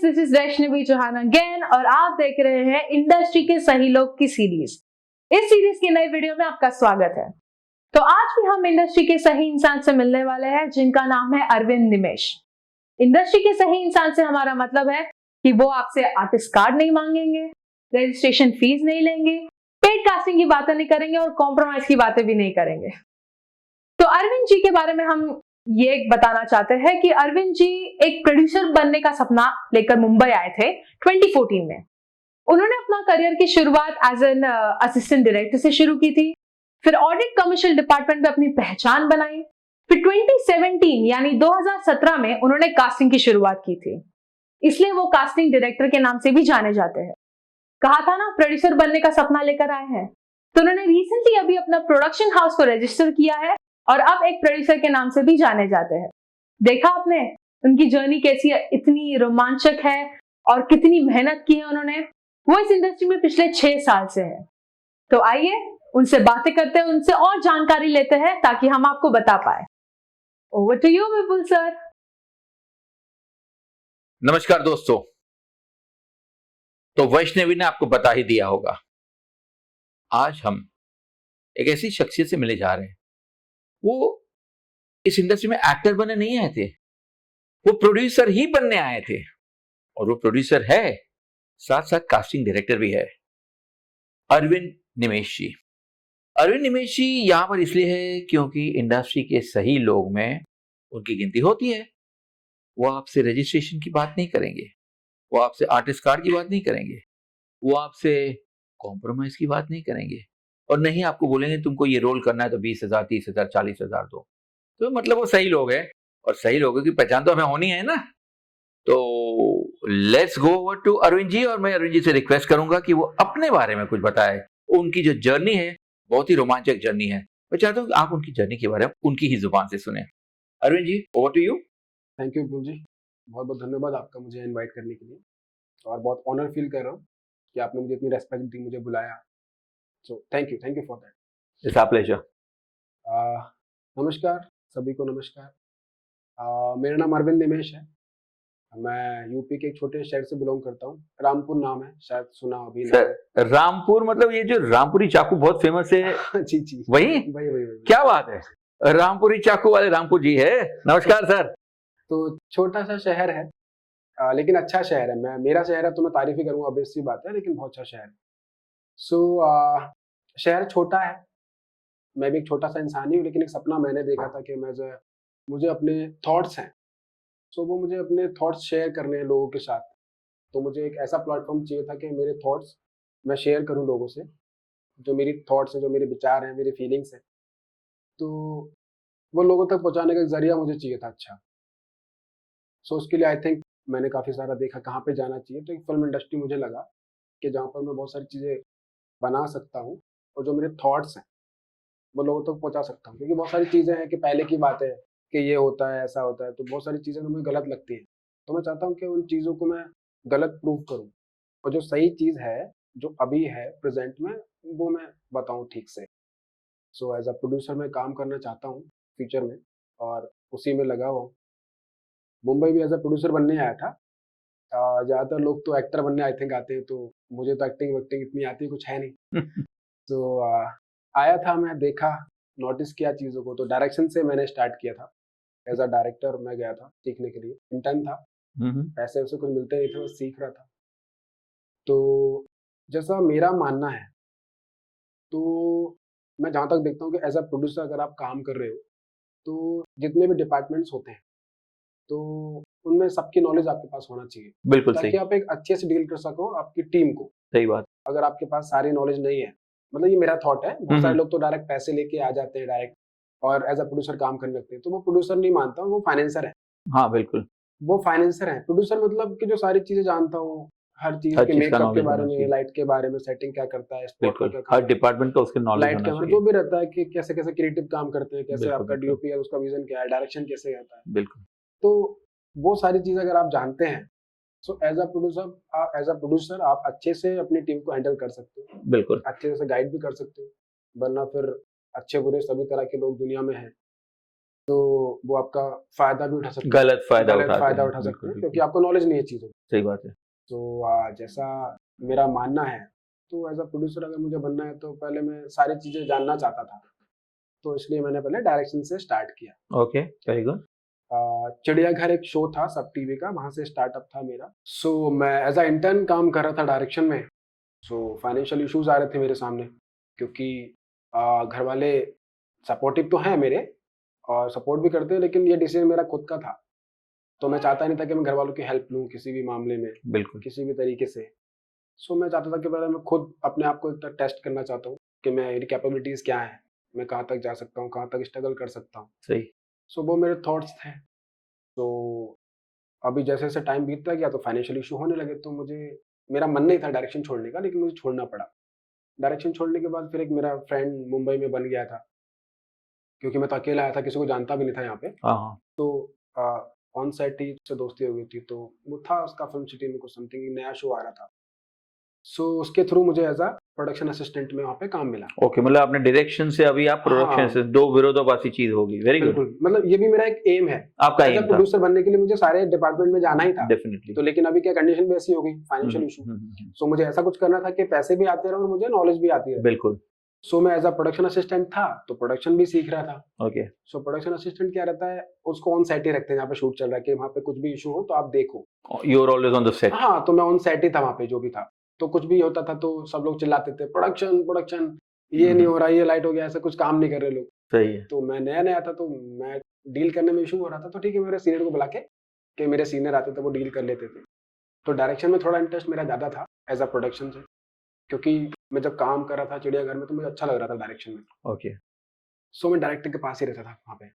This is Vaishnavi Chauhan again और आप देख रहे हैं इंडस्ट्री के सही लोग की सीरीज। इस सीरीज की नई वीडियो में आपका स्वागत है। तो आज भी हम इंडस्ट्री के सही इंसान से मिलने वाले हैं जिनका नाम है अरविंद निमेश। इंडस्ट्री के सही इंसान से हमारा मतलब है कि वो आपसे आर्टिस्ट कार्ड नहीं मांगेंगे, रजिस्ट्रेशन फीस नहीं लेंगे, पेड कास्टिंग की बातें नहीं करेंगे और कॉम्प्रोमाइज की बातें भी नहीं करेंगे। तो अरविंद जी के बारे में हम ये बताना चाहते हैं कि अरविंद जी एक प्रोड्यूसर बनने का सपना लेकर मुंबई आए थे 2014 में। उन्होंने अपना करियर की शुरुआत एज एन असिस्टेंट डायरेक्टर से शुरू की थी, फिर ऑडिट कमर्शियल डिपार्टमेंट में अपनी पहचान बनाई, फिर 2017 यानी 2017 में उन्होंने कास्टिंग की शुरुआत की थी, इसलिए वो कास्टिंग डायरेक्टर के नाम से भी जाने जाते हैं। कहा था ना प्रोड्यूसर बनने का सपना लेकर आए हैं, तो उन्होंने रिसेंटली अभी अपना प्रोडक्शन हाउस को रजिस्टर किया है और अब एक प्रोड्यूसर के नाम से भी जाने जाते हैं। देखा आपने उनकी जर्नी कैसी है, इतनी रोमांचक है और कितनी मेहनत की है उन्होंने। वो इस इंडस्ट्री में पिछले 6 साल से है। तो आइए उनसे बातें करते हैं, उनसे और जानकारी लेते हैं ताकि हम आपको बता पाए। Over to you Vipul sir. नमस्कार दोस्तों। तो वैष्णवी ने आपको बता ही दिया होगा, आज हम एक ऐसी शख्सियत से मिले जा रहे हैं। वो इस इंडस्ट्री में एक्टर बनने नहीं आए थे, वो प्रोड्यूसर ही बनने आए थे और वो प्रोड्यूसर है, साथ साथ कास्टिंग डायरेक्टर भी है। अरविंद निमेश जी। अरविंद निमेश जी यहां पर इसलिए है क्योंकि इंडस्ट्री के सही लोग में उनकी गिनती होती है। वो आपसे रजिस्ट्रेशन की बात नहीं करेंगे, वो आपसे आर्टिस्ट कार्ड की बात नहीं करेंगे, वो आपसे कॉम्प्रोमाइज की बात नहीं करेंगे और नहीं आपको बोलेंगे तुमको ये रोल करना है तो 20,000, 30,000, 40,000 दो। तो मतलब वो सही लोग हैं और सही लोगों की पहचान तो हमें होनी है ना। तो let's go over to Arvind ji और मैं अरविंद जी से रिक्वेस्ट करूंगा कि वो अपने बारे में कुछ बताए। उनकी जो जर्नी है बहुत ही रोमांचक जर्नी है। मैं चाहता हूँ कि आप उनकी जर्नी के बारे में उनकी ही जुबान से सुने। Arvind ji, over to you. Thank you Vipul ji, बहुत बहुत धन्यवाद आपका मुझे इनवाइट करने के लिए और बहुत ऑनर फील कर रहा हूँ कि आपने मुझे इतनी रेस्पेक्ट दी, मुझे बुलाया। So thank you for that. It's our pleasure. नमस्कार सभी को, नमस्कार। मेरा नाम अरविंद निमेश है। मैं यूपी के एक छोटे शहर से बिलोंग करता हूँ, रामपुर नाम है, शायद सुना अभी ना। रामपुर मतलब ये जो रामपुरी चाकू बहुत फेमस है। जी जी, वही वही। क्या बात है, रामपुरी चाकू वाले रामपुर जी है। नमस्कार सर। तो छोटा सा शहर है, लेकिन अच्छा शहर है। मेरा शहर है तो मैं तारीफ ही करूँगा, ऑब्वियस सी बात है, लेकिन बहुत अच्छा शहर है। सो शहर छोटा है, मैं भी एक छोटा सा इंसान ही हूँ, लेकिन एक सपना मैंने देखा था कि मुझे अपने थॉट्स हैं, सो वो मुझे अपने थॉट्स शेयर करने हैं लोगों के साथ। तो मुझे एक ऐसा प्लेटफॉर्म चाहिए था कि मेरे थॉट्स मैं शेयर करूँ लोगों से, जो मेरी थॉट्स हैं, जो मेरे विचार हैं, मेरी फीलिंग्स हैं, तो वो लोगों तक पहुँचाने का एक ज़रिया मुझे चाहिए था। अच्छा, सो उसके लिए आई थिंक मैंने काफ़ी सारा देखा कहाँ पे जाना चाहिए, तो एक फिल्म इंडस्ट्री मुझे लगा कि जहाँ पर मैं बहुत सारी चीज़ें बना सकता हूँ और जो मेरे थॉट्स हैं वो लोगों तक पहुँचा सकता हूँ। क्योंकि बहुत सारी चीज़ें हैं कि पहले की बात है कि ये होता है, ऐसा होता है, तो बहुत सारी चीज़ें तो मुझे गलत लगती हैं। तो मैं चाहता हूँ कि उन चीज़ों को मैं गलत प्रूव करूँ और जो सही चीज़ है, जो अभी है प्रेज़ेंट में, वो मैं बताऊँ ठीक से। सो एज़ अ प्रोड्यूसर मैं काम करना चाहता हूँ फ्यूचर में और उसी में लगा हुआ हूँ। मुंबई भी एज़ अ प्रोड्यूसर बनने आया था। ज़्यादातर लोग तो एक्टर बनने आई थिंक आते हैं, तो मुझे तो एक्टिंग वैक्टिंग इतनी आती कुछ है नहीं। तो आया था, मैं देखा, नोटिस किया चीज़ों को, तो डायरेक्शन से मैंने स्टार्ट किया था। एज़ अ डायरेक्टर मैं गया था सीखने के लिए, इंटर्न था, पैसे वैसे कुछ मिलते नहीं थे, बस सीख रहा था। तो जैसा मेरा मानना है, तो मैं जहाँ तक देखता हूँ कि एज़ अ प्रोड्यूसर अगर आप काम कर रहे हो, तो जितने भी डिपार्टमेंट्स होते हैं, तो उनमें सबकी नॉलेज आपके पास होना चाहिए, बिल्कुल ताकि सही। आप एक अच्छे से डील कर सको आपकी टीम को। सही बात। अगर आपके पास सारी नॉलेज नहीं है, मतलब ये मेरा थॉट है, बहुत सारे लोग तो डायरेक्ट पैसे लेके आ जाते हैं डायरेक्ट और एज़ अ प्रोड्यूसर काम करने लगते हैं, तो वो प्रोड्यूसर नहीं मानता, वो फाइनेंसर है। हाँ बिल्कुल, वो फाइनेंसर है। प्रोड्यूसर मतलब कि जो सारी चीज़ें जानता हो, हर चीज़ हर के चीज का मेकअप के नॉलेज बारे होना में, चाहिए। लाइट के बारे में, सेटिंग क्या करता है, स्पॉट का बिल्कुल, क्या काम हर करता डिपार्टमेंट का उसके है, नॉलेज लाइट होना कैमरा चाहिए। जो भी रहता है कि कैसे-कैसे क्रिएटिव काम करते हैं, कैसे बिल्कुल आपका बिल्कुल डीओपी है, उसका विज़न क्या है, डायरेक्शन कैसे आता है। बिल्कुल। तो वो सारी चीज़ें अगर आप जानते हैं, सो एज़ अ प्रोड्यूसर आप अच्छे से अपनी टीम को हैंडल कर सकते हो, बिल्कुल अच्छे से गाइड भी कर सकते हो, वरना फिर अच्छे-बुरे सभी तरह के लोग दुनिया में हैं। तो वो आपका फायदा भी उठा सकते हैं, गलत फायदा गलत उठाते फायदा हैं, उठा सकते हैं बिल्कुल, क्योंकि आपको नॉलेज नहीं है चीज़ों की। सही बात है। तो जैसा मेरा मानना है, तो एज अ प्रोड्यूसर अगर मुझे बनना है तो पहले मैं सारी चीज़ें जानना चाहता था, तो इसलिए मैंने पहले डायरेक्शन से स्टार्ट किया। Okay, very good. चिड़ियाघर एक शो था सब टीवी का, वहाँ से स्टार्टअप था मेरा। सो मैं एज अ इंटर्न काम कर रहा था डायरेक्शन में। सो फाइनेंशियल इश्यूज आ रहे थे मेरे सामने, क्योंकि घर वाले सपोर्टिव तो हैं मेरे और सपोर्ट भी करते हैं, लेकिन ये डिसीजन मेरा खुद का था। तो मैं चाहता नहीं था कि मैं घर वालों की हेल्प लूँ किसी भी मामले में, बिल्कुल, किसी भी तरीके से। सो मैं चाहता था कि पहले मैं खुद अपने आप को एक बार टेस्ट करना चाहता हूँ कि मैं मेरी कैपेबिलिटीज़ क्या हैं, मैं कहाँ तक जा सकता हूँ, कहाँ तक स्ट्रगल कर सकता हूँ। सही। सो वो मेरे थॉट्स थे। तो अभी जैसे-जैसे टाइम बीतता गया तो फाइनेंशियल इश्यू होने लगे, तो मुझे मेरा मन नहीं था डायरेक्शन छोड़ने का, लेकिन मुझे छोड़ना पड़ा। डायरेक्शन छोड़ने के बाद फिर एक मेरा फ्रेंड मुंबई में बन गया था, क्योंकि मैं तो अकेला आया था, किसी को जानता भी नहीं था यहाँ पे। हाँ, हाँ। तो ऑन सेट ही उससे दोस्ती हो गई थी, तो वो था उसका फिल्म सिटी में कुछ समथिंग नया शो आ रहा था। सो उसके थ्रू मुझे एज़ अ प्रोडक्शन असिस्टेंट में वहाँ पे काम मिला। ओके, मतलब आपने डायरेक्शन से अभी आप प्रोडक्शन हाँ, से, 2 विरोधाभासी चीज़ होगी। Very good. बिल्कुल, मतलब ये भी मेरा एक एम है। आपका एज़ अ एम था। प्रोड्यूसर बनने के लिए मुझे सारे डिपार्टमेंट में जाना ही था। डेफिनिटली। तो लेकिन अभी क्या कंडीशन भी ऐसी हो गई, फाइनेंशियल इश्यू। सो मुझे ऐसा कुछ करना था कि पैसे भी आते रहे और मुझे नॉलेज भी आती रहे। बिल्कुल। सो मैं एज़ अ प्रोडक्शन असिस्टेंट था, तो प्रोडक्शन भी सीख रहा था। ओके, सो प्रोडक्शन असिस्टेंट क्या रहता है, उसको ऑन सेट ही रखते हैं जहाँ पे शूट चल रहा है, कि वहाँ पे कुछ भी इश्यू हो तो आप देखो। You are always on the set. हाँ, तो मैं ऑन सेट ही था वहाँ पे जो भी था। तो कुछ भी होता था तो सब लोग चिल्लाते थे, प्रोडक्शन, प्रोडक्शन, ये नहीं हो रहा, ये लाइट हो गया, ऐसा कुछ काम नहीं कर रहे लोग। सही है। तो मैं नया-नया था, तो मैं डील करने में इश्यू हो रहा था, तो ठीक है, मेरे सीनियर को बुला के, कि मेरे सीनियर आते थे, वो डील कर लेते थे। तो डायरेक्शन में थोड़ा इंटरेस्ट मेरा ज़्यादा था एज़ अ प्रोडक्शन से, क्योंकि मैं जब काम कर रहा था चिड़ियाघर में तो मुझे अच्छा लग रहा था डायरेक्शन में। ओके। सो मैं डायरेक्टर के पास ही रहता था वहाँ पे,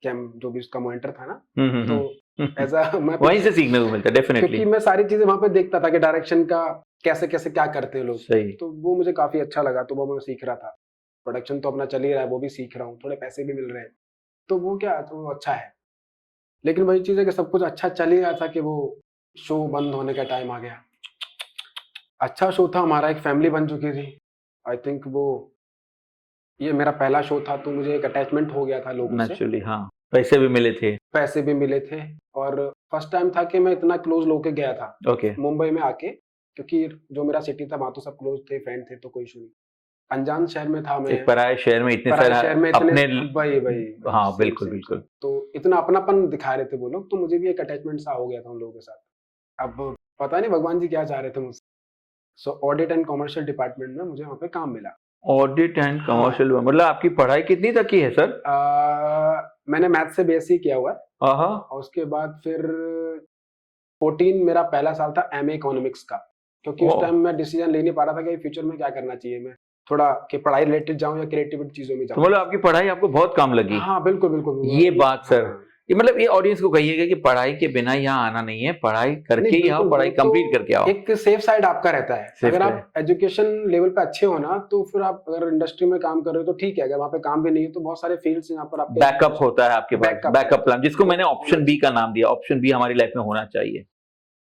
कैम जो भी उसका मॉनिटर था ना, हुँ, हुँ, तो हुँ। एज़ अ मैं वहीं से सीखने को मिलता है, डेफिनिटली। क्योंकि मैं सारी चीज़ें वहाँ पे देखता था कि डायरेक्शन का कैसे-कैसे क्या करते हैं लोग, सही। तो वो मुझे काफ़ी अच्छा लगा, तो वो मैं सीख रहा था। प्रोडक्शन तो अपना चल ही रहा है, वो भी सीख रहा हूँ, थोड़े पैसे भी मिल रहे हैं, तो वो क्या, तो वो अच्छा है। लेकिन वही चीज़ है कि सब कुछ अच्छा चल ही रहा था कि वो शो बंद होने का टाइम आ गया। अच्छा शो था हमारा, एक फैमिली बन चुकी थी। आई थिंक वो ये मेरा पहला शो था, तो मुझे एक अटैचमेंट हो गया था लोगों से। नेचुरली, हाँ। पैसे भी मिले थे। पैसे भी मिले थे और फर्स्ट टाइम था कि मैं इतना क्लोज़ लोग के गया था, ओके। मुंबई में आके, क्योंकि जो मेरा सिटी था वहाँ तो सब क्लोज़ थे, फ्रेंड थे, तो कोई इश्यू नहीं। अनजान शहर में था मैं, एक पराये शहर में इतने पराये सारे शहर में इतने, अपने वही, हाँ, सेम, बिल्कुल, सेम, बिल्कुल। सेम। तो इतना अपनापन दिखा रहे थे वो लोग, तो मुझे भी एक अटैचमेंट सा हो गया था उन लोगों के साथ। अब पता नहीं भगवान जी क्या चाह रहे थे मुझसे। सो ऑडिट एंड कमर्शियल डिपार्टमेंट में मुझे वहाँ पे काम मिला। ऑडिट एंड हाँ। कमर्शियल, मतलब आपकी पढ़ाई कितनी तक की है सर? मैंने मैथ से बीएससी किया हुआ है हाँ, और उसके बाद फिर 14 मेरा पहला साल था एमए इकोनॉमिक्स का, क्योंकि उस ओह! टाइम मैं डिसीजन ले नहीं पा रहा था कि फ्यूचर में क्या करना चाहिए, मैं थोड़ा कि पढ़ाई रिलेटेड जाऊँ या क्रिएटिविटी चीज़ों में तो जाऊँ। मतलब आपकी पढ़ाई आपको बहुत काम लगी। हाँ, बिल्कुल, बिल्कुल। ये बात सर, हाँ। ये मतलब ये ऑडियंस को कहिएगा कि पढ़ाई के बिना यहाँ आना नहीं है, पढ़ाई करके नहीं, ही आओ, बिल्कुल, पढ़ाई वो तो कंप्लीट करके आओ। एक सेफ साइड आपका रहता है। सेफ अगर साइड। आप एजुकेशन लेवल पे अच्छे हो ना, तो फिर आप अगर इंडस्ट्री में काम कर रहे हो तो ठीक है, अगर वहाँ पे काम भी नहीं है तो बहुत सारे फील्ड्स हैं यहाँ पर आपके। बैकअप होता है आपके पास, बैकअप बैकअप प्लान, जिसको तो मैंने ऑप्शन बी का नाम दिया। ऑप्शन बी हमारी लाइफ में होना चाहिए।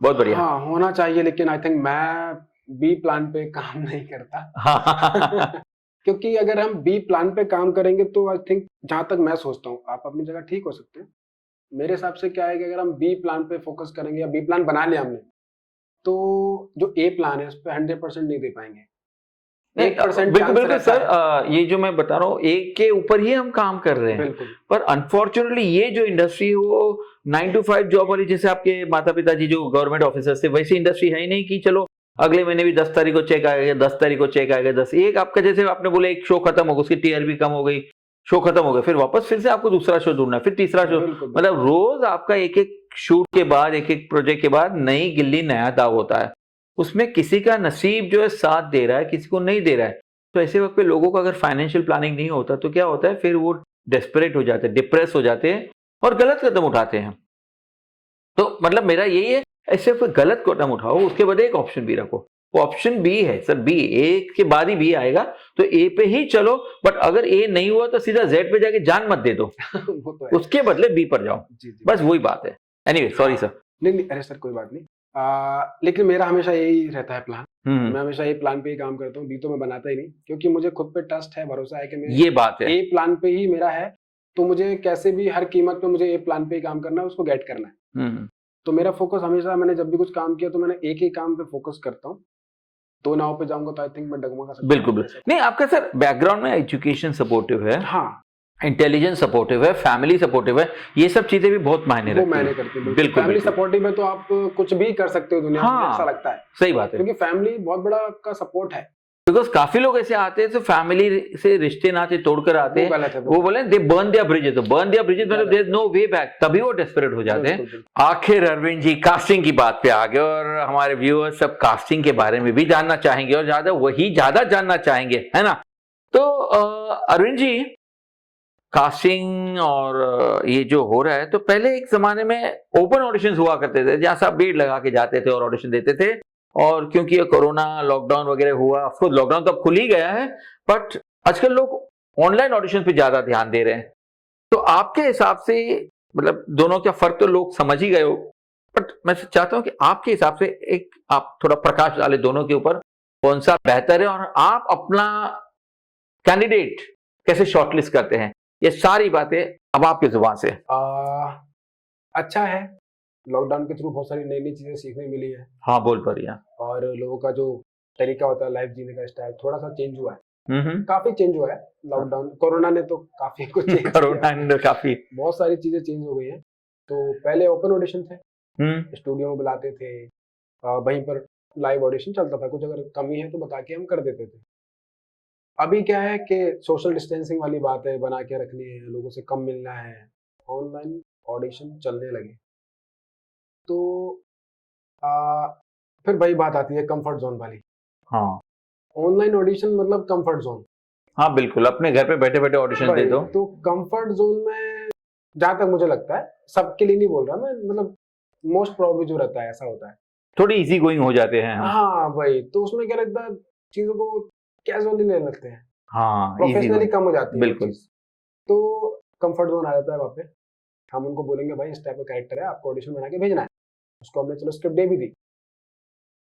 बहुत बढ़िया। हाँ, होना चाहिए, लेकिन आई थिंक मैं बी प्लान पे काम नहीं करता। क्योंकि अगर हम बी प्लान पे काम करेंगे तो आई थिंक, जहाँ तक मैं सोचता हूँ, आप अपनी जगह ठीक हो सकते हैं। मेरे हिसाब से क्या है कि अगर हम बी प्लान पे फोकस करेंगे या बी प्लान बना लिया हमने, तो जो ए प्लान है उस पे 100% नहीं दे पाएँगे। नहीं, 1% बिल्कुल, चांस बिल्कुल रहता सर, है। ये जो मैं बता रहा हूँ, एक के ऊपर ही हम काम कर रहे हैं। बिल्कुल। पर अनफॉर्चुनेटली ये जो इंडस्ट्री है वो 9 to 5 जॉब वाली, जैसे आपके माता-पिता जी जो गवर्नमेंट ऑफिसर्स थे, वैसी इंडस्ट्री है ही नहीं कि चलो अगले महीने भी 10 तारीख को चेक आएगा, 10 तारीख को चेक आएगा, 10 एक आपका, जैसे आपने बोला एक शो खत्म हो गया, उसकी टीआरपी कम हो गई, शो खत्म हो गया, फिर वापस फिर से आपको दूसरा शो ढूँढना है, फिर तीसरा शो, बिल्कुल, बिल्कुल। मतलब रोज आपका एक-एक शूट के बाद, एक-एक प्रोजेक्ट के बाद नई गिल्ली, नया दाव होता है। उसमें किसी का नसीब जो है साथ दे रहा है, किसी को नहीं दे रहा है। तो ऐसे वक्त पे लोगों का अगर फाइनेंशियल प्लानिंग नहीं होता तो क्या होता है, फिर वो डेस्परेट हो जाते हैं, डिप्रेस हो जाते हैं और गलत कदम उठाते हैं। तो मतलब मेरा यही है, ऐसे कोई गलत कदम उठाओ, उसके बाद एक ऑप्शन बी रखो। वो ऑप्शन बी है सर, बी, ए के बाद ही बी आएगा, तो ए पे ही चलो। बट अगर ए नहीं हुआ तो सीधा जेड पे जाके जान मत दे दो, वो तो है। उसके बदले बी पर जाओ। जी, जी। बस वही बात है। Anyway, sorry sir. नहीं, नहीं, अरे सर कोई बात नहीं। लेकिन मेरा हमेशा यही रहता है प्लान। हम्म, मैं हमेशा ए प्लान पे ही काम करता हूँ, बी तो मैं बनाता ही नहीं, क्योंकि मुझे खुद पे ट्रस्ट है, भरोसा है कि मैं ये बात है। ए प्लान पे ही मेरा है तो मुझे कैसे भी हर कीमत पे मुझे ये प्लान पे ही काम करना है, उसको गेट करना है। तो मेरा फोकस हमेशा, मैंने जब भी कुछ काम किया तो मैंने एक ही काम पे फोकस करता हूँ। 2 नाव पे जाऊंगा तो आई थिंक मैं डगमगा सकता हूँ। बिल्कुल। नहीं, आपका सर बैकग्राउंड में एजुकेशन सपोर्टिव है, हाँ, इंटेलिजेंस सपोर्टिव है, फैमिली सपोर्टिव है, ये सब चीजें भी बहुत मायने वो रखती मैंने हैं। करती हूँ। बिल्कुल, फैमिली बिल्कुल। सपोर्टिव है तो आप कुछ भी कर सकते हो दुनिया में, हाँ, ऐसा लगता है। सही बात है। क्योंकि फैमिली बहुत बड़ा आपका सपोर्ट है। बिकॉज काफी लोग ऐसे आते हैं तो फैमिली से रिश्ते नाते तोड़कर आते वो हैं, गलत है। वो बोले दे बर्न देयर ब्रिजेस, तो बर्न देयर ब्रिजेस मतलब there is no way back, तभी वो डेस्परेट हो जाते हैं। बिल्कुल, बिल्कुल। आखिर अरविंद जी कास्टिंग की बात पे आ गए और हमारे व्यूअर्स सब कास्टिंग के बारे में भी जानना चाहेंगे और ज्यादा जानना चाहेंगे, है ना? तो अरविंद जी, कास्टिंग और ये जो हो रहा है, तो पहले एक जमाने में ओपन ऑडिशंस हुआ करते थे जहां सब भीड़ लगा के जाते थे और ऑडिशन देते थे, और क्योंकि ये कोरोना लॉकडाउन वगैरह हुआ, ऑफ कोर्स लॉकडाउन तो अब खुल ही गया है, बट आजकल लोग ऑनलाइन ऑडिशन पे ज्यादा ध्यान दे रहे हैं। तो आपके हिसाब से मतलब दोनों का फर्क तो लोग समझ ही गए हो, बट मैं चाहता हूं कि आपके हिसाब से एक आप थोड़ा प्रकाश डाले दोनों के ऊपर, कौन सा बेहतर है और आप अपना कैंडिडेट कैसे शॉर्टलिस्ट करते हैं, ये सारी बातें अब आपकी जुबान से। अच्छा है, लॉकडाउन के थ्रू बहुत सारी नई नई चीजें सीखने मिली है। हाँ, बोल पा रही हैं। और लोगों का जो तरीका होता है लाइफ जीने का स्टाइल थोड़ा सा चेंज हुआ है। काफी चेंज हुआ है लॉकडाउन, कोरोना ने तो काफी कुछ चेंज कोरोना ने काफी बहुत सारी चीजें चेंज हो गई हैं। तो पहले ओपन ऑडिशन थे, स्टूडियो में बुलाते थे, वहीं पर लाइव ऑडिशन चलता था, कुछ अगर कमी है तो बता के हम कर देते थे। अभी क्या है कि सोशल डिस्टेंसिंग वाली बात है, बना के रखनी है, लोगों से कम मिलना है, ऑनलाइन ऑडिशन चलने लगे। तो फिर वही बात आती है कंफर्ट जोन वाली। हाँ, ऑनलाइन ऑडिशन मतलब कंफर्ट जोन। हाँ बिल्कुल, अपने घर पे बैठे बैठे ऑडिशन दे दो। तो कंफर्ट जोन में जहां तक मुझे लगता है, सबके लिए नहीं बोल रहा मैं, मतलब मोस्ट प्रोबेबली जो रहता है ऐसा होता है, थोड़ी इजी गोइंग हो जाते हैं। हाँ भाई, तो उसमें क्या लगता है, चीजों को कैजुअली लेने लगते हैं, हाँ, प्रोफेशनली कम हो जाती है बिल्कुल। तो कंफर्ट जोन आ जाता है वहाँ पे। हम उनको बोलेंगे भाई इस टाइप का कैरेक्टर है, आपको ऑडिशन बना के भेजना है, उसको हमने चलो स्क्रिप्ट दे भी दी,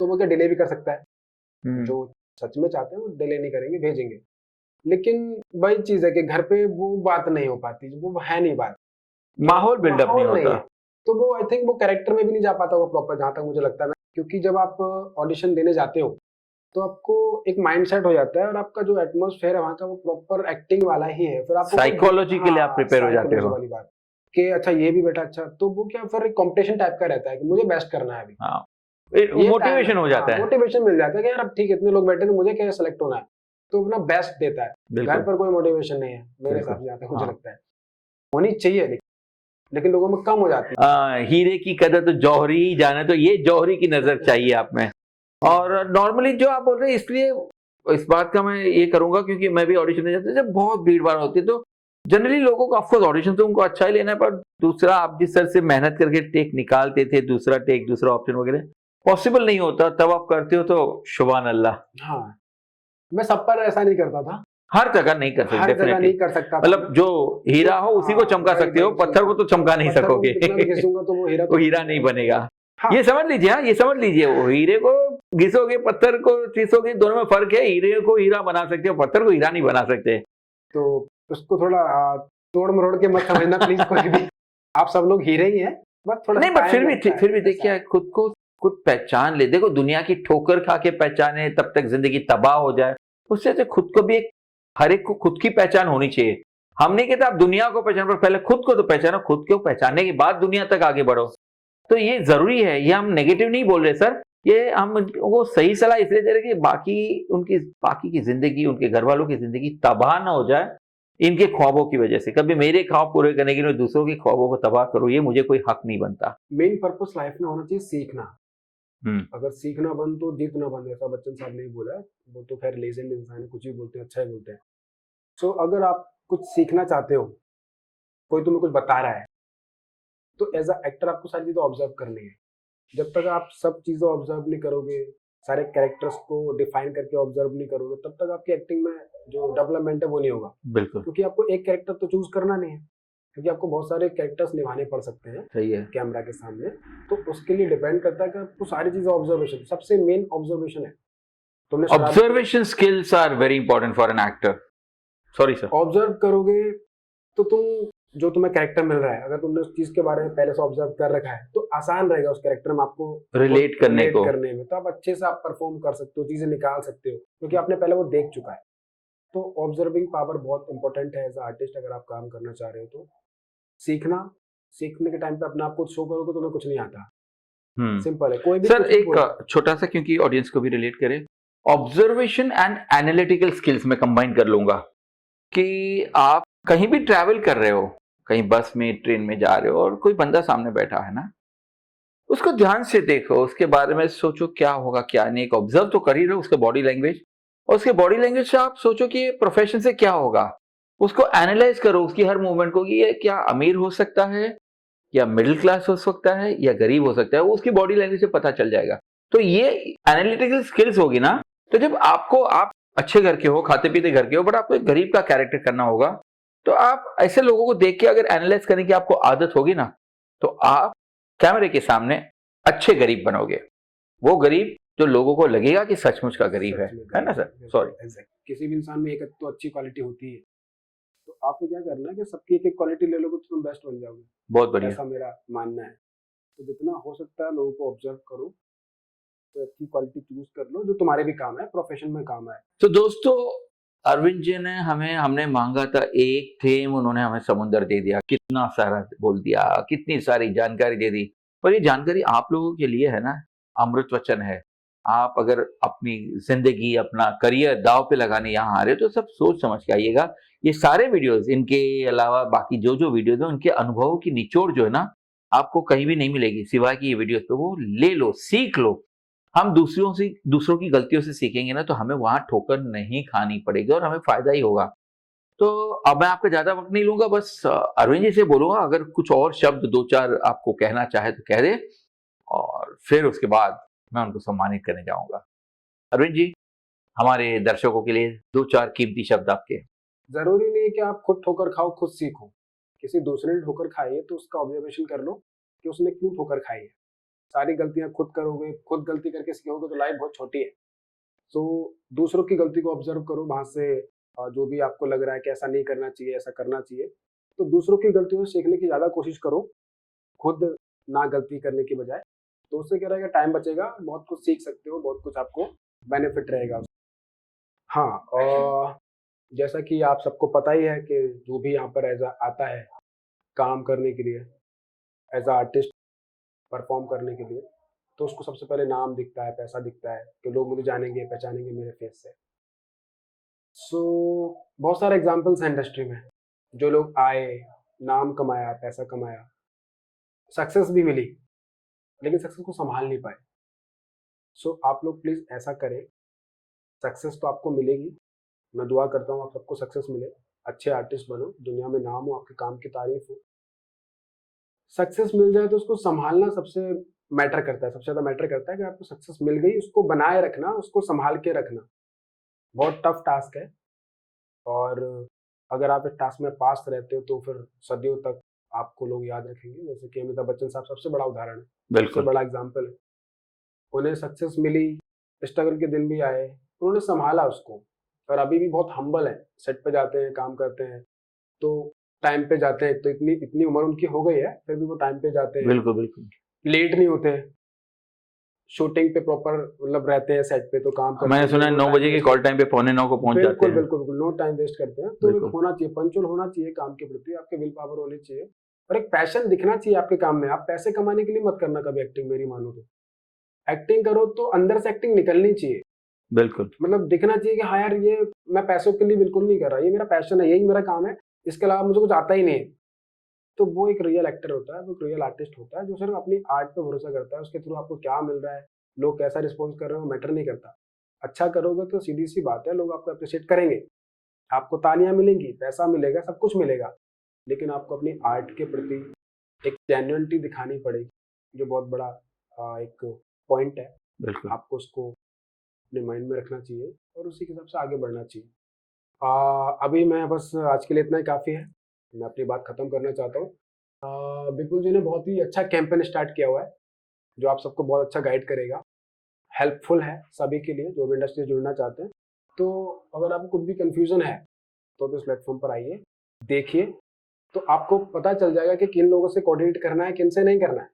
तो वो क्या डिले भी कर सकता है। जो सच में चाहते हैं वो डिले नहीं करेंगे, भेजेंगे। लेकिन वही चीज है कि घर पे वो बात नहीं हो पाती, वो है नहीं बात, माहौल बिल्डअप नहीं होता, तो वो आई थिंक वो कैरेक्टर में भी नहीं जा पाता वो प्रॉपर, जहां तक मुझे लगता है। क्योंकि जब आप ऑडिशन देने जाते हो तो आपको एक माइंडसेट हो जाता है, और आपका जो एटमॉस्फेयर है वहाँ का वो प्रॉपर एक्टिंग वाला ही है। फिर आपको साइकोलॉजी के लिए आप प्रिपेयर हो जाते हो वाली बात कि अच्छा ये भी बेटा अच्छा, तो वो क्या फिर एक कंपटीशन टाइप का रहता है कि मुझे बेस्ट करना है अभी। हाँ, मोटिवेशन हो जाता है, मोटिवेशन मिल जाता है कि यार अब ठीक है, इतने लोग बैठे तो मुझे क्या सेलेक्ट होना है, तो अपना बेस्ट देता है। घर पर कोई मोटिवेशन नहीं है मेरे हिसाब से, जहाँ तक मुझे लगता है होनी चाहिए, लेकिन लोगों में कम हो जाती है। हीरे की कदर तो जौहरी ही जाने, तो ये जौहरी की नजर चाहिए आप में। और नॉर्मली जो आप बोल रहे हैं, इसलिए इस बात का मैं ये करूंगा क्योंकि मैं भी ऑडिशन देने जाता हूं, जब बहुत भीड़ भाड़ होती है तो जनरली लोगों को ऑफकोर्स ऑडिशन तो उनको अच्छा ही लेना है, पर दूसरा आप जिस तरह से मेहनत करके टेक निकालते थे, दूसरा टेक, दूसरा ऑप्शन वगैरह पॉसिबल नहीं होता, तब आप करते हो तो शुभान अल्लाह। हाँ, मैं सब पर ऐसा नहीं करता था, हर जगह नहीं कर सकते, हर जगह नहीं कर सकता, मतलब जो हीरा हो उसी को चमका सकते हो, पत्थर को तो चमका नहीं सकोगे, तो वो हीरा नहीं बनेगा। ये समझ लीजिए, हाँ ये समझ लीजिए, वो हीरे को घिसोगे, पत्थर को चीसोगे, दोनों में फर्क है। हीरे को हीरा बना सकते हो, पत्थर को हीरा नहीं बना सकते। तो उसको थोड़ा तोड़ मरोड़ के मत समझना प्लीज कोई भी, आप सब लोग हीरे ही हैं, बस थोड़ा नहीं, बट फिर भी देखिए, खुद को खुद पहचान ले। देखो, दुनिया की ठोकर खा के पहचाने तब तक जिंदगी तबाह हो जाए, उससे तो खुद को भी एक, हर एक को खुद की पहचान होनी चाहिए। हम नहीं कहते आप दुनिया को पहचानो, पर पहले खुद को तो पहचानो, खुद को पहचानने के बाद दुनिया तक आगे बढ़ो। तो ये जरूरी है, ये हम नेगेटिव नहीं बोल रहे सर, ये हम वो सही सलाह इसलिए दे रहे कि बाकी की जिंदगी, उनके घर वालों की जिंदगी तबाह ना हो जाए इनके ख्वाबों की वजह से। कभी मेरे ख्वाब पूरे करने के लिए दूसरों के ख्वाबों को तबाह करो, ये मुझे कोई हक नहीं बनता। मेन पर्पस लाइफ में होना चाहिए सीखना। अगर सीखना बंद तो जीतना बंद, ऐसा बच्चन साहब ने बोला, वो तो खैर लेजेंड इंसान है, कुछ भी बोलते हैं अच्छा ही बोलते हैं। सो अगर आप कुछ सीखना चाहते हो, कोई तुम्हें कुछ बता रहा है, तो एज अ एक्टर आपको सारी चीजें ऑब्जर्व करनी है। जब तक आप सब चीजें ऑब्जर्व नहीं करोगे, सारे कैरेक्टर्स को डिफाइन करके ऑब्जर्व नहीं करोगे, तब तक आपकी एक्टिंग में जो डेवलपमेंट है वो नहीं होगा। बिल्कुल, क्योंकि आपको एक कैरेक्टर तो चूज करना नहीं है, क्योंकि आपको बहुत सारे कैरेक्टर्स निभाने पड़ सकते हैं। सही है, कैमरा के सामने, तो उसके लिए डिपेंड करता है कि आपको सारी चीजें ऑब्जर्वेशन, सबसे मेन ऑब्जर्वेशन है। तुमने observation skills are very important for an actor. Sorry sir, observe करोगे तो तुम जो तुम्हें कैरेक्टर मिल रहा है, अगर तुमने उस चीज के बारे में पहले से ऑब्जर्व कर रखा है तो आसान रहेगा उस कैरेक्टर में आपको रिलेट करने को। करने में, तो आप अच्छे से आप परफॉर्म कर सकते हो, चीजें निकाल सकते हो, क्योंकि आपने पहले वो देख चुका है। तो ऑब्जर्विंग पावर बहुत इंपॉर्टेंट है एज आर्टिस्ट। अगर आप काम करना चाह रहे हो तो सीखने के टाइम पे अपने आप को शो करोगे तो तुम्हें कुछ नहीं आता। सिंपल है। कोई भी सर एक छोटा सा, क्योंकि ऑडियंस को भी रिलेट करे, ऑब्जर्वेशन एंड एनालिटिकल स्किल्स में कंबाइन कर लूंगा कि आप कहीं भी ट्रैवल कर रहे हो, कहीं बस में ट्रेन में जा रहे हो और कोई बंदा सामने बैठा है ना, उसको ध्यान से देखो, उसके बारे में सोचो क्या होगा क्या नहीं। एक ऑब्जर्व तो कर ही रहे हो उसके बॉडी लैंग्वेज, और उसके बॉडी लैंग्वेज से आप सोचो कि ये प्रोफेशन से क्या होगा। उसको एनालाइज करो उसकी हर मूवमेंट को कि ये क्या अमीर हो सकता है या मिडिल क्लास हो सकता है या गरीब हो सकता है, वो उसकी बॉडी लैंग्वेज से पता चल जाएगा। तो ये एनालिटिकल स्किल्स होगी ना, तो जब आपको, आप अच्छे घर के हो, खाते पीते घर के हो, बट आपको एक गरीब का कैरेक्टर करना होगा, तो आप ऐसे लोगों को देख के अगर एनालाइज करने की आपको आदत होगी ना, तो आप कैमरे के सामने अच्छे गरीब बनोगे। वो गरीब जो लोगों को लगेगा कि सचमुच का गरीब है ना सर? सॉरी, किसी भी इंसान में एक तो अच्छी क्वालिटी होती है, तो आपको क्या करना है कि सबकी एक एक क्वालिटी ले लोगे तो तुम बेस्ट बन जाओगे। बहुत बढ़िया, ऐसा मेरा मानना है। तो जितना हो सकता है लोगों को ऑब्जर्व करो, तो अच्छी क्वालिटी चूज कर लो जो तुम्हारे भी काम है, प्रोफेशन में काम है। तो दोस्तों, अरविंद जी ने हमने मांगा था एक थीम, उन्होंने हमें समुंदर दे दिया, कितना सारा बोल दिया, कितनी सारी जानकारी दे दी। पर ये जानकारी आप लोगों के लिए है ना, अमृत वचन है। आप अगर अपनी जिंदगी, अपना करियर दांव पे लगाने यहाँ आ रहे हो तो सब सोच समझ के आइएगा। ये सारे वीडियोस, इनके अलावा बाकी जो जो वीडियोस है, उनके अनुभवों की निचोड़ जो है ना, आपको कहीं भी नहीं मिलेगी सिवाय कि ये वीडियोस। तो वो ले लो, सीख लो। हम दूसरों की गलतियों से सीखेंगे ना, तो हमें वहां ठोकर नहीं खानी पड़ेगी और हमें फायदा ही होगा। तो अब मैं आपका ज्यादा वक्त नहीं लूंगा, बस अरविंद जी से बोलूंगा अगर कुछ और शब्द दो चार आपको कहना चाहे तो कह दे, और फिर उसके बाद मैं उनको सम्मानित करने जाऊंगा। अरविंद जी, हमारे दर्शकों के लिए दो चार कीमती शब्द आपके। जरूरी नहीं है कि आप खुद ठोकर खाओ, खुद सीखो। किसी दूसरे ने ठोकर खाई है तो उसका ऑब्जर्वेशन कर लो कि उसने क्यों ठोकर खाई है। सारी गलतियां खुद करोगे, खुद गलती करके सीखोगे तो लाइफ बहुत छोटी है। तो दूसरों की गलती को ऑब्जर्व करो, वहां से जो भी आपको लग रहा है कि ऐसा नहीं करना चाहिए, ऐसा करना चाहिए, तो दूसरों की गलतियों से सीखने की ज्यादा कोशिश करो, खुद ना गलती करने की बजाय। तो उससे क्या रहेगा, टाइम बचेगा, बहुत कुछ सीख सकते हो, बहुत कुछ आपको बेनिफिट रहेगा। हाँ, और जैसा कि आप सबको पता ही है कि जो भी यहाँ पर एज आता है काम करने के लिए, एज आर्टिस्ट परफॉर्म करने के लिए, तो उसको सबसे पहले नाम दिखता है, पैसा दिखता है कि लोग मुझे जानेंगे, पहचानेंगे मेरे फेस से। सो बहुत सारे एग्जांपल्स हैं इंडस्ट्री में, जो लोग आए, नाम कमाया, पैसा कमाया, सक्सेस भी मिली, लेकिन सक्सेस को संभाल नहीं पाए। सो आप लोग प्लीज ऐसा करें, सक्सेस तो आपको मिलेगी, मैं दुआ करता हूँ आप सबको सक्सेस मिले, अच्छे आर्टिस्ट बनो, दुनिया में नाम हो, आपके काम की तारीफ हो। सक्सेस मिल जाए तो उसको संभालना सबसे मैटर करता है, सबसे ज्यादा मैटर करता है कि आपको सक्सेस मिल गई, उसको बनाए रखना, उसको संभाल के रखना बहुत टफ टास्क है। और अगर आप इस टास्क में पास रहते हो तो फिर सदियों तक आपको लोग याद रखेंगे। जैसे कि अमिताभ बच्चन साहब सबसे बड़ा उदाहरण है, सबसे बड़ा एग्जाम्पल है। उन्हें सक्सेस मिली, स्ट्रगल के दिन भी आए, उन्होंने संभाला उसको, और अभी भी बहुत हम्बल है। सेट पे जाते हैं, काम करते हैं तो टाइम पे जाते हैं। तो इतनी इतनी उम्र उनकी हो गई है, फिर भी वो टाइम पे जाते हैं, बिल्कुल बिल्कुल, लेट नहीं होते, शूटिंग पे प्रॉपर मतलब रहते हैं सेट पे, तो काम करते मैंने हैं। सुना है 9 बजे की कॉल टाइम पे 8:45 को पहुंच जाते बिल्कुल हैं। बिल्कुल बिल्कुल, नो टाइम वेस्ट करते हैं। तो एक बिल्कुल। होना चाहिए, पंचुअल होना चाहिए काम के प्रति, आपके विल पावर होनी चाहिए, और एक पैशन दिखना चाहिए आपके काम में। आप पैसे कमाने के लिए मत करना कभी एक्टिंग, मेरी मानो तो एक्टिंग करो तो अंदर से एक्टिंग निकलनी चाहिए। बिल्कुल, मतलब दिखना चाहिए कि हाँ यार, ये मैं पैसों के लिए बिल्कुल नहीं कर रहा, ये मेरा पैशन है, यही मेरा काम है, इसके अलावा मुझे कुछ आता ही नहीं है। तो वो एक रियल एक्टर होता है, वो एक रियल आर्टिस्ट होता है, जो सिर्फ अपनी आर्ट पे भरोसा करता है। उसके थ्रू आपको क्या मिल रहा है, लोग कैसा रिस्पॉन्स कर रहे हो, मैटर नहीं करता। अच्छा करोगे तो सीधी सी बात है, लोग आपको अप्रिशिएट करेंगे, आपको तालियां मिलेंगी, पैसा मिलेगा, सब कुछ मिलेगा, लेकिन आपको अपनी आर्ट के प्रति एक जेन्युइनिटी दिखानी पड़ेगी, जो बहुत बड़ा एक पॉइंट है। बिल्कुल। आपको उसको अपने माइंड में रखना चाहिए और उसी के हिसाब से आगे बढ़ना चाहिए। अभी मैं बस आज के लिए इतना ही काफ़ी है, मैं अपनी बात ख़त्म करना चाहता हूँ। विपुल जी ने बहुत ही अच्छा कैंपेन स्टार्ट किया हुआ है, जो आप सबको बहुत अच्छा गाइड करेगा, हेल्पफुल है सभी के लिए जो भी इंडस्ट्री से जुड़ना चाहते हैं। तो अगर आपको कुछ भी कन्फ्यूज़न है तो आप इस प्लेटफॉर्म पर आइए, देखिए, तो आपको पता चल जाएगा कि किन लोगों से कोऑर्डिनेट करना है, किन से नहीं करना है।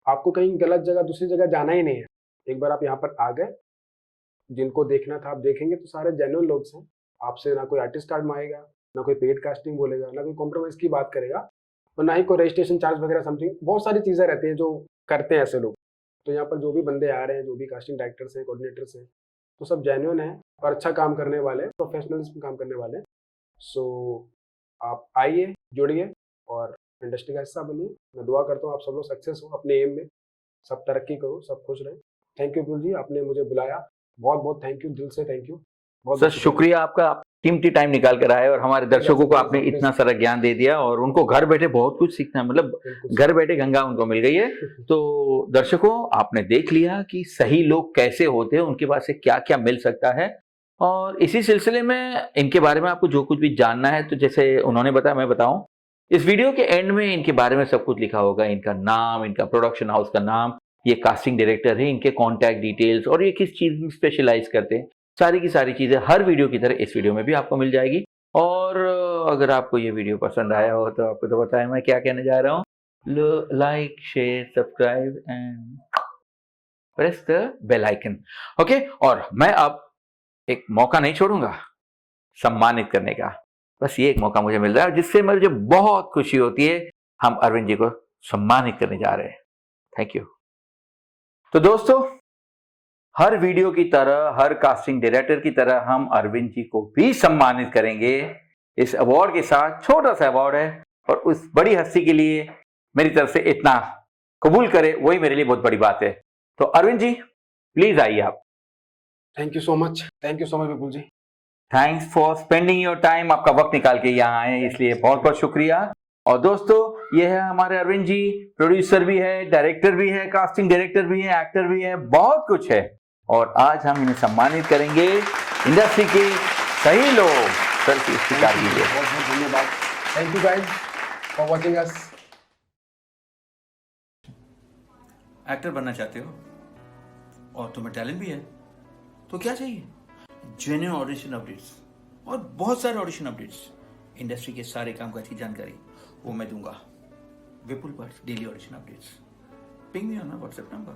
आपको कहीं गलत जगह, दूसरी जगह जाना ही नहीं है। एक बार आप यहाँ पर आ गए, जिनको देखना था आप देखेंगे तो सारे जेन्युइन लोग हैं। आपसे ना कोई आर्टिस्ट कार्ड मांगेगा, ना कोई पेड कास्टिंग बोलेगा, ना कोई कॉम्प्रोमाइज़ की बात करेगा और ना ही कोई रजिस्ट्रेशन चार्ज वगैरह समथिंग। बहुत सारी चीज़ें रहती हैं जो करते हैं ऐसे लोग। तो यहाँ पर जो भी बंदे आ रहे हैं, जो भी कास्टिंग डायरेक्टर्स हैं, कोऑर्डिनेटर्स हैं, तो सब जेन्युइन हैं और अच्छा काम करने वाले हैं, प्रोफेशनल्स में काम करने वाले हैं। सो आप आइए, जुड़िए और इंडस्ट्री का हिस्सा बनिए। मैं दुआ करता हूँ आप सब लोग सक्सेस हो अपने एम में, सब तरक्की करो, सब खुश रहें। थैंक यू विपुल जी, आपने मुझे बुलाया, बहुत बहुत थैंक यू, दिल से थैंक यू। बहुत सर शुक्रिया आपका, आप कीमती टाइम निकाल कर आए और हमारे दर्शकों को आपने इतना सारा ज्ञान दे दिया और उनको घर बैठे बहुत कुछ सीखना है, मतलब घर बैठे गंगा उनको मिल गई है। तो दर्शकों, आपने देख लिया कि सही लोग कैसे होते हैं, उनके पास से क्या क्या मिल सकता है। और इसी सिलसिले में इनके बारे में आपको जो कुछ भी जानना है, तो जैसे उन्होंने बताया मैं बताऊं, इस वीडियो के एंड में इनके बारे में सब कुछ लिखा होगा, इनका नाम, इनका प्रोडक्शन हाउस का नाम, ये कास्टिंग डायरेक्टर है, इनके कॉन्टैक्ट डिटेल्स और ये किस चीज में स्पेशलाइज करते हैं, सारी की सारी चीजें हर वीडियो की तरह इस वीडियो में भी आपको मिल जाएगी। और अगर आपको ये वीडियो पसंद आया हो तो आपको तो बताया मैं क्या कहने जा रहा हूँ, like share subscribe and press the bell icon. Okay, और मैं अब एक मौका नहीं छोड़ूंगा सम्मानित करने का। बस ये एक मौका मुझे मिल रहा है जिससे मुझे बहुत खुशी होती है। हम अरविंद जी को सम्मानित करने जा रहे हैं। Thank you. तो दोस्तों, हर वीडियो की तरह, हर कास्टिंग डायरेक्टर की तरह हम अरविंद जी को भी सम्मानित करेंगे इस अवार्ड के साथ। छोटा सा अवार्ड है और उस बड़ी हस्ती के लिए मेरी तरफ से इतना कबूल करे, वही मेरे लिए बहुत बड़ी बात है। तो अरविंद जी प्लीज आइए आप। Thank you so much Vipul ji. Thanks for spending your time, आपका वक्त निकाल के यहाँ आए, इसलिए बहुत बहुत शुक्रिया। और दोस्तों, ये है हमारे अरविंद जी, प्रोड्यूसर भी है, डायरेक्टर भी है, कास्टिंग डायरेक्टर भी है, एक्टर भी है, बहुत कुछ है। और आज हम इन्हें सम्मानित करेंगे, इंडस्ट्री के सही लोग। सर स्वीकार कीजिए। बहुत बहुत धन्यवाद। Thank you guys for watching us. Actor बनना चाहते हो और तुम्हें टैलेंट भी है तो क्या चाहिए? जेन्युइन ऑडिशन अपडेट्स और बहुत सारे ऑडिशन अपडेट्स, इंडस्ट्री के सारे कामकाज की जानकारी वो मैं दूंगा विपुल पर daily audition updates. Ping me on my WhatsApp number